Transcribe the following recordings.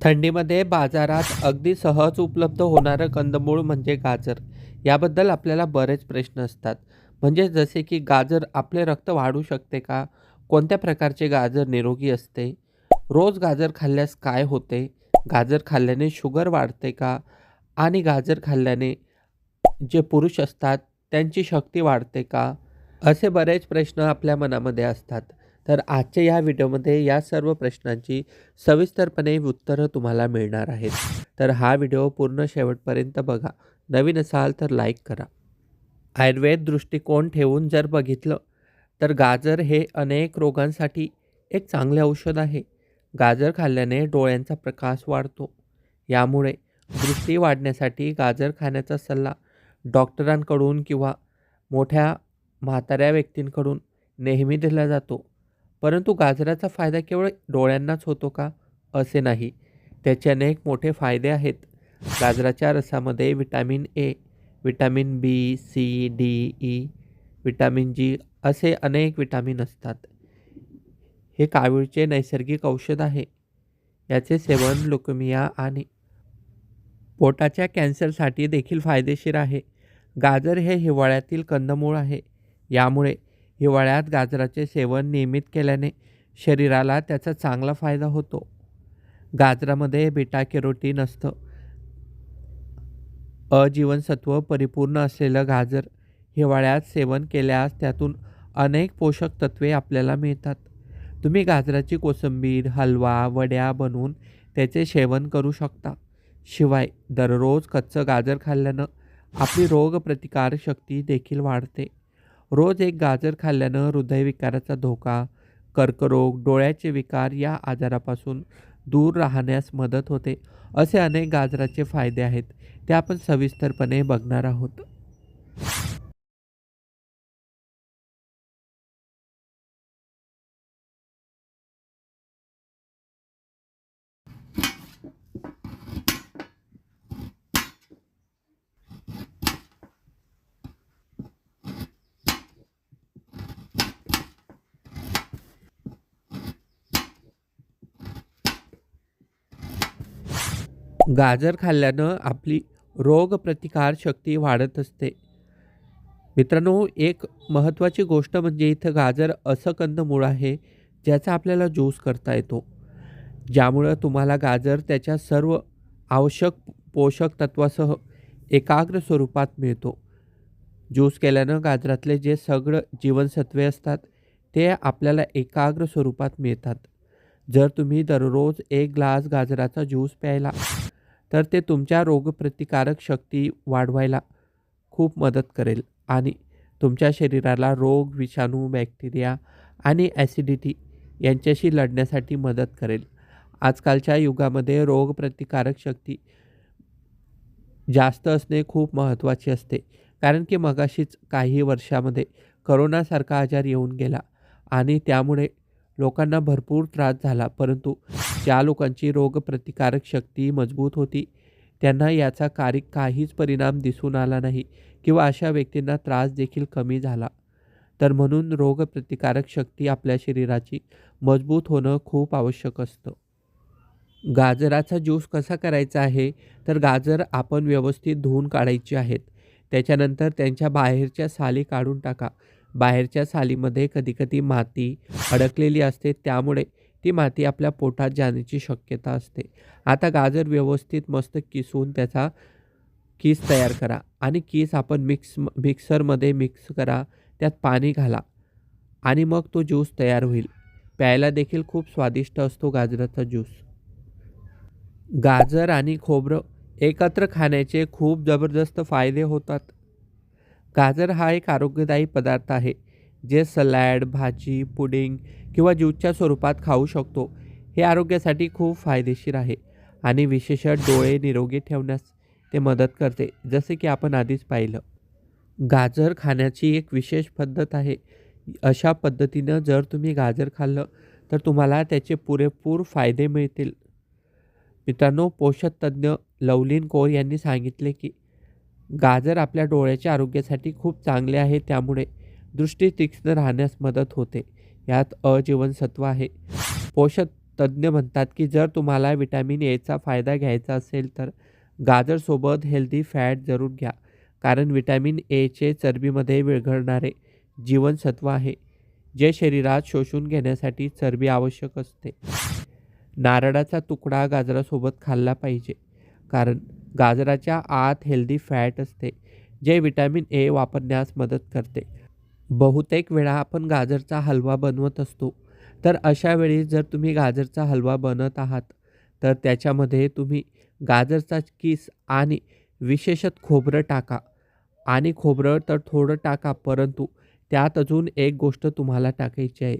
थंडीमध्ये बाजारात अगदी सहज उपलब्ध होणारं कंदमूळ म्हणजे गाजर. याबद्दल आपल्याला बरेच प्रश्न असतात. म्हणजे जसे की गाजर आपले रक्त वाढवू शकते का? कोणत्या प्रकारचे गाजर निरोगी असते? रोज गाजर खाल्ल्यास काय होते? गाजर खाल्ल्याने शुगर वाढते का? आणि गाजर खाल्ल्याने जे पुरुष असतात त्यांची शक्ती वाढते का? असे बरेच प्रश्न आपल्या मनामध्ये असतात. तर आजच्या या व्हिडिओमध्ये या सर्व प्रश्नांची सविस्तरपणे उत्तरं तुम्हाला मिळणार आहेत. तर हा व्हिडिओ पूर्ण शेवटपर्यंत बघा. नवीन असाल तर लाईक करा. आयुर्वेद दृष्टिकोन ठेवून जर बघितलं तर गाजर हे अनेक रोगांसाठी एक चांगले औषध आहे. गाजर खाल्ल्याने डोळ्यांचा प्रकाश वाढतो. यामुळे दृष्टी वाढण्यासाठी गाजर खाण्याचा सल्ला डॉक्टरांकडून किंवा मोठ्या म्हाताऱ्या व्यक्तींकडून नेहमी दिला जातो. परंतु गाजराचा फायदा केवळ डोळ्यांनाच होतो का? असे नाही. त्याचे अनेक मोठे फायदे आहेत. गाजराच्या रसामध्ये vitamin A, vitamin B, C, D, E, vitamin G असे अनेक व्हिटॅमिन असतात. हे कावीळचे नैसर्गिक औषध आहे. याचे सेवन ल्युकेमिया आणि पोटाच्या कॅन्सरसाठी देखील फायदेशीर आहे. गाजर हे हिवाळ्यातील कंदमूळ आहे. यामुळे हिवाळ्यात गाजराचे सेवन नियमित केल्याने शरीराला त्याचा चांगला फायदा होतो. गाजरामध्ये बीटा कॅरोटीन असतं. अजीवनसत्व परिपूर्ण असलेलं गाजर हिवाळ्यात सेवन केल्यास त्यातून अनेक पोषक तत्वे आपल्याला मिळतात. तुम्ही गाजराची कोशिंबीर, हलवा, वड्या बनवून त्याचे सेवन करू शकता. शिवाय दररोज कच्चं गाजर खाल्ल्यानं आपली रोगप्रतिकारक शक्ती देखील वाढते. रोज एक गाजर खाल्ल्यानं हृदयविकाराचा धोका, कर्करोग, डोळ्याचे विकार या आजारापासून दूर राहण्यास मदत होते. असे अनेक गाजराचे फायदे आहेत. ते आपण सविस्तरपणे बघणार आहोत. गाजर खाल्ल्यानं आपली रोगप्रतिकार शक्ती वाढत असते. मित्रांनो, एक महत्त्वाची गोष्ट म्हणजे इथं गाजर असं कंदमूळ आहे ज्याचा आपल्याला ज्यूस करता येतो. ज्यामुळं तुम्हाला गाजर त्याच्या सर्व आवश्यक पोषक तत्वासह एकाग्र स्वरूपात मिळतो. ज्यूस केल्यानं गाजरातले जे सगळं जीवनसत्वे असतात ते आपल्याला एकाग्र स्वरूपात मिळतात. जर तुम्ही दररोज एक ग्लास गाजराचा ज्यूस प्यायला तर ते तुमच्या रोगप्रतिकारक शक्ती वाढवायला खूप मदत करेल आणि तुमच्या शरीराला रोग, विषाणू, बॅक्टेरिया आणि ॲसिडिटी यांच्याशी लढण्यासाठी मदत करेल. आजकालच्या युगामध्ये रोगप्रतिकारक शक्ती जास्त असणे खूप महत्त्वाचे असते. कारण की मगाशीच काही वर्षामध्ये करोनासारखा आजार येऊन गेला आणि त्यामुळे लोकांना भरपूर त्रास झाला. परंतु ज्या लोकांची रोगप्रतिकारक शक्ती मजबूत होती त्यांना याचा काहीच परिणाम दिसून आला नाही किंवा अशा व्यक्तींना त्रास देखील कमी झाला. तर म्हणून रोगप्रतिकारक शक्ती आपल्या शरीराची मजबूत होणं खूप आवश्यक असतं. गाजराचा ज्यूस कसा करायचा आहे? तर गाजर आपण व्यवस्थित धुवून काढायची आहेत. त्याच्यानंतर त्यांच्या बाहेरच्या साली काढून टाका. बाहेरच्या सालीमध्ये कधी-कधी माती अडकलेली असते, त्यामुळे ती माती आपल्या पोटात जाण्याची शक्यता असते. आता गाजर व्यवस्थित मस्त किसून त्याचा कीस तयार करा आणि कीस आपण मिक्सरमध्ये मिक्स करा. त्यात पाणी घाला आणि मग तो ज्यूस तयार होईल. प्यायला देखील खूप स्वादिष्ट असतो गाजराचा ज्यूस. गाजर आणि खोबरं एकत्र खाण्याचे खूप जबरदस्त फायदे होतात. गाजर हा एक आरोग्यदायी पदार्थ आहे जे सलॅड, भाजी, पुडिंग किंवा ज्यूसच्या स्वरूपात खाऊ शकतो. हे आरोग्यासाठी खूप फायदेशीर आहे आणि विशेषतः डोळे निरोगी ठेवण्यास ते मदत करते, जसे की आपण आधीच पाहिलं. गाजर खाण्याची एक विशेष पद्धत आहे. अशा पद्धतीनं जर तुम्ही गाजर खाल्लं तर तुम्हाला त्याचे पुरेपूर फायदे मिळतील. मित्रांनो, पोषकतज्ञ लवलीन कौर यांनी सांगितले की गाजर आपल्या डोळ्याच्या आरोग्यासाठी खूप चांगले आहे. त्यामुळे दृष्टी तीक्ष्ण राहण्यास मदत होते. यात अ जीवनसत्व आहे. पोषक तज्ज्ञ म्हणतात की जर तुम्हाला व्हिटॅमिन एचा फायदा घ्यायचा असेल तर गाजरसोबत हेल्दी फॅट जरूर घ्या. कारण व्हिटॅमिन एचे चरबीमध्ये विरघळणारे जीवनसत्व आहे, जे शरीरात शोषून घेण्यासाठी चरबी आवश्यक असते. नारळाचा तुकडा गाजरासोबत खाल्ला पाहिजे, कारण गाजराच्या आत हेल्दी फॅट असते, जे व्हिटॅमिन ए वापरण्यास मदत करते. बहुतेक वेळा आपण गाजरचा हलवा बनवत असतो. तर अशा वेळी जर तुम्ही गाजरचा हलवा बनवत आहात, तर त्याच्यामध्ये तुम्ही गाजरचा किस आणि विशेषतः खोबरं टाका. आणि खोबरं तर थोडं टाका, परंतु त्यात अजून एक गोष्ट तुम्हाला टाकायची आहे,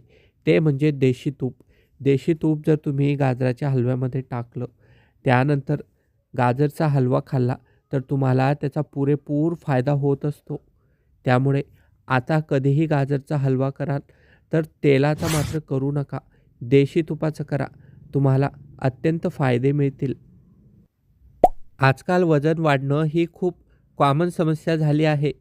ते म्हणजे देशी तूप. देशी तूप जर तुम्ही गाजराच्या हलव्यामध्ये टाकलं, त्यानंतर गाजरचा हलवा खाल्ला, तर तुम्हाला त्याचा पुरेपूर फायदा होत असतो. त्यामुळे आता कधीही गाजरचा हलवा कराल, तर तेलाचा मात्र करू नका. देशी तुपाचा करा. तुम्हाला अत्यंत फायदे मिळतील. आजकाल वजन वाढणं ही खूप कॉमन समस्या झाली आहे.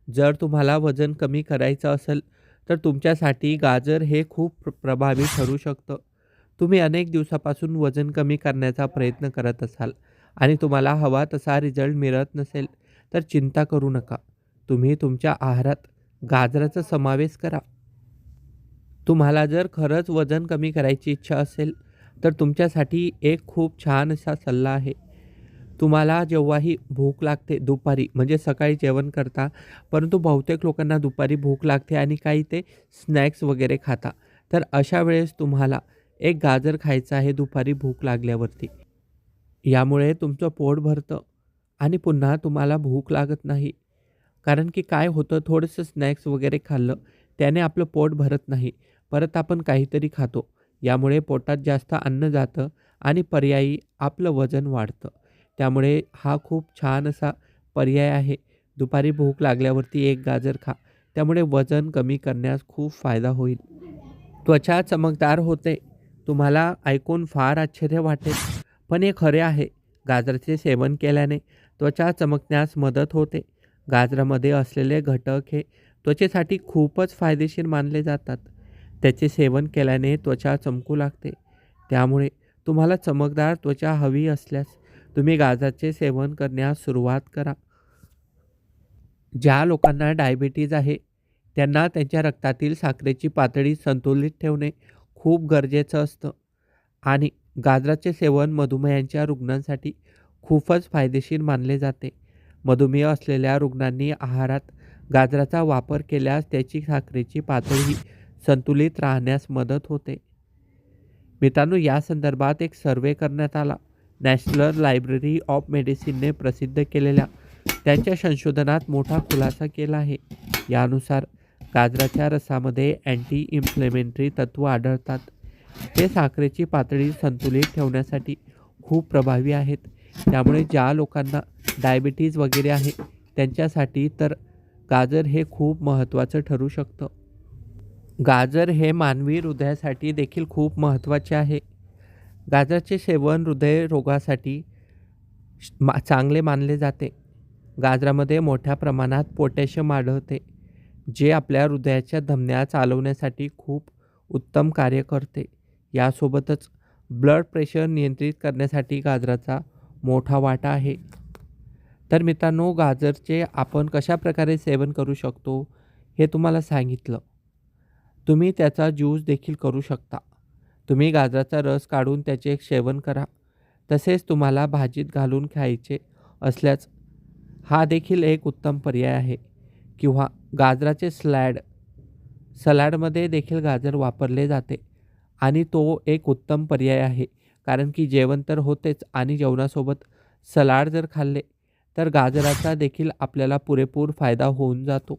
जर तुम्हाला वजन कमी करायचं असेल, तर तुमच्यासाठी गाजर हे खूप प्रभावी ठरू शकतं. तुम्ही अनेक दिवसापासून वजन कमी करण्याचा प्रयत्न करत असाल आणि तुम्हाला हवा तसा रिझल्ट मिळत नसेल, तर चिंता करू नका. तुम्ही तुमच्या आहारात गाजराचा समावेश करा. तुम्हाला जर खरंच वजन कमी करायची इच्छा असेल, तर तुमच्यासाठी एक खूप छान असा सल्ला आहे. तुम्हाला जेव्हाही भूक लागते दुपारी, म्हणजे सकाळी जेवण करता, परंतु बहुतेक लोकांना दुपारी भूक लागते आणि काही ते स्नॅक्स वगैरे खाता. तर अशा वेळेस तुम्हाला एक गाजर खायचं आहे दुपारी भूक लागल्यावरती. यामुळे तुमचं पोट भरतं आणि पुन्हा तुम्हाला भूक लागत नाही. कारण की काय होतं, थोडंसं स्नॅक्स वगैरे खाल्लं, त्याने आपलं पोट भरत नाही. परत आपण काहीतरी खातो. यामुळे पोटात जास्त अन्न जातं आणि पर्यायी आपलं वजन वाढतं. त्यामुळे हा खूप छान असा पर्याय आहे. दुपारी भूक लागल्यावरती एक गाजर खा. त्यामुळे वजन कमी करण्यास खूप फायदा होईल. त्वचा चमकदार होते. तुम्हाला ऐकून फार आश्चर्य वाटेल, पण हे खरे आहे. गाजराचे सेवन केल्याने त्वचा चमकण्यास मदत होते. गाजरामध्ये असलेले घटक हे त्वचेसाठी खूपच फायदेशीर मानले जातात. त्याचे सेवन केल्याने त्वचा चमकू लागते. त्यामुळे तुम्हाला चमकदार त्वचा हवी असल्यास तुम्ही गाजराचे सेवन करण्यास सुरुवात करा. ज्या लोकांना डायबिटीज आहे, त्यांना त्यांच्या रक्तातील साखरेची पातळी संतुलित ठेवणे खूप गरजेचं असतं आणि गाजराचे सेवन मधुमेहाच्या रुग्णांसाठी खूपच फायदेशीर मानले जाते. मधुमेह असलेल्या रुग्णांनी आहारात गाजराचा वापर केल्यास त्याची साखरेची पातळी संतुलित राहण्यास मदत होते. मित्रांनो, या संदर्भात एक सर्वे करण्यात आला. नॅशनल लायब्ररी ऑफ मेडिसिनने प्रसिद्ध केलेल्या त्यांच्या संशोधनात मोठा खुलासा केला आहे. यानुसार गाजराच्या रसामध्ये अँटी इन्फ्लेमेटरी तत्व आढळतात. ते साखरेची पातळी संतुलित ठेवण्यासाठी खूप प्रभावी आहेत. त्यामुळे ज्या लोकांना डायबिटीज वगैरे आहे, त्यांच्यासाठी तर गाजर हे खूप महत्त्वाचं ठरू शकतं. गाजर हे मानवी हृदयासाठी देखील खूप महत्त्वाचे आहे. गाजराचे सेवन हृदय रोगासाठी चांगले मानले जाते. गाजरामध्ये मोठ्या प्रमाणात पोटॅशियम आढळते, जे आपल्या हृदयाच्या धमन्या चालवण्यासाठी खूप उत्तम कार्य करते. यासोबतच ब्लड प्रेशर नियंत्रित करण्यासाठी गाजराचा मोठा वाटा आहे. तर मित्रांनो, गाजरचे आपण कशाप्रकारे सेवन करू शकतो हे तुम्हाला सांगितलं. तुम्ही त्याचा ज्यूस देखील करू शकता. तुम्ही गाजराचा रस काढून त्याचे एक सेवन करा. तसेच तुम्हाला भाजीत घालून खायचे असल्यास हा देखील एक उत्तम पर्याय आहे. किंवा गाजराचे सलाडमध्ये देखील गाजर वापरले जाते आणि तो एक उत्तम पर्याय आहे. कारण की जेवण तर होतेच आणि जेवणासोबत सलाड जर खाल्ले, तर गाजराचा देखील आपल्याला पुरेपूर फायदा होऊन जातो.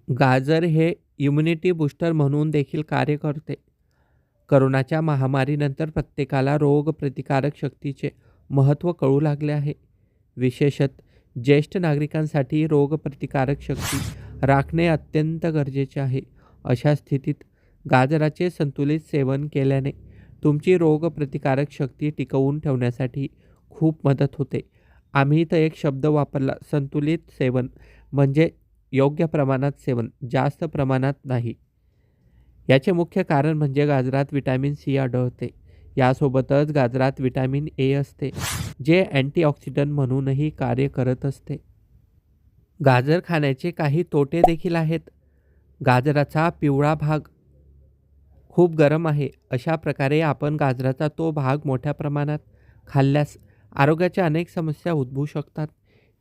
गाजर हे इम्युनिटी बूस्टर म्हणून देखील कार्य करते. करोनाच्या महामारीनंतर प्रत्येकाला रोगप्रतिकारक शक्तीचे महत्त्व कळू लागले आहे. विशेषतः ज्येष्ठ नागरिकांसाठी रोगप्रतिकारक शक्ती राखणे अत्यंत गरजेचे आहे. अशा स्थितीत गाजराचे संतुलित सेवन केल्याने तुमची रोगप्रतिकारक शक्ती टिकवून ठेवण्यासाठी खूप मदत होते. आम्ही इथं एक शब्द वापरला, संतुलित सेवन, म्हणजे योग्य प्रमाणात सेवन, जास्त प्रमाणात नाही. याचे मुख्य कारण म्हणजे गाजरात व्हिटॅमिन सी आढळते. यासोबतच गाजरात व्हिटॅमिन ए असते, जे अँटीऑक्सिडंट म्हणूनही कार्य करत असते. गाजर खाण्याचे काही तोटे देखील आहेत. गाजराचा पिवळा भाग खूप गरम आहे. अशा प्रकारे आपण गाजराचा तो भाग मोठ्या प्रमाणात खाल्ल्यास आरोग्याच्या अनेक समस्या उद्भवू शकतात.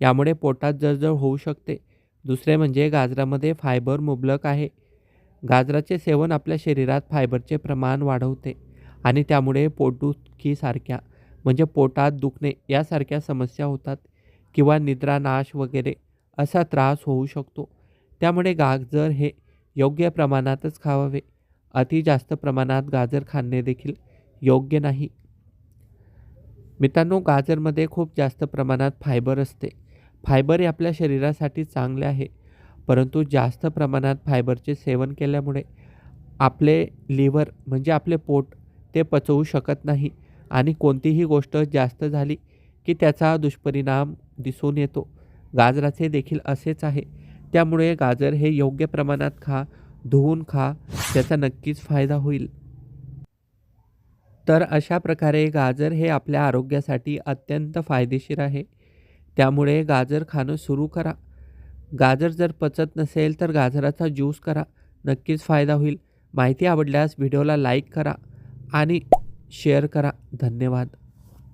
यामुळे पोटात जळजळ होऊ शकते. दुसरे म्हणजे गाजरामध्ये फायबर मुबलक आहे. गाजराचे सेवन आपल्या शरीरात फायबरचे प्रमाण वाढवते आणि त्यामुळे पोटदुखीसारख्या म्हणजे पोटात दुखणे यासारख्या समस्या होतात किंवा निद्रानाश वगैरे असा त्रास होऊ शकतो. त्यामुळे गाजर हे योग्य प्रमाणातच खावावे. अति जास्त प्रमाणात गाजर खाणे देखील योग्य नाही. मित्रांनो, गाजरमध्ये खूप जास्त प्रमाणात फायबर असते. फायबर हे आपल्या शरीरासाठी चांगले आहे, परंतु जास्त प्रमाणात फायबरचे सेवन केल्यामुळे आपले लिव्हर म्हणजे आपले पोट ते पचवू शकत नाही आणि कोणतीही गोष्ट जास्त झाली की त्याचा दुष्परिणाम दिसून येतो. गाजराचे देखील असेच आहे. त्यामुळे गाजर हे योग्य प्रमाणात खा, धुवून खा, त्याचा नक्कीच फायदा होईल. तर अशा प्रकारे गाजर हे आपल्या आरोग्यासाठी अत्यंत फायदेशीर आहे. त्यामुळे गाजर खाणं सुरू करा. गाजर जर पचत नसेल तर गाजराचा ज्यूस करा. नक्कीच फायदा होईल. माहिती आवडल्यास व्हिडिओला लाईक करा आणि शेअर करा. धन्यवाद.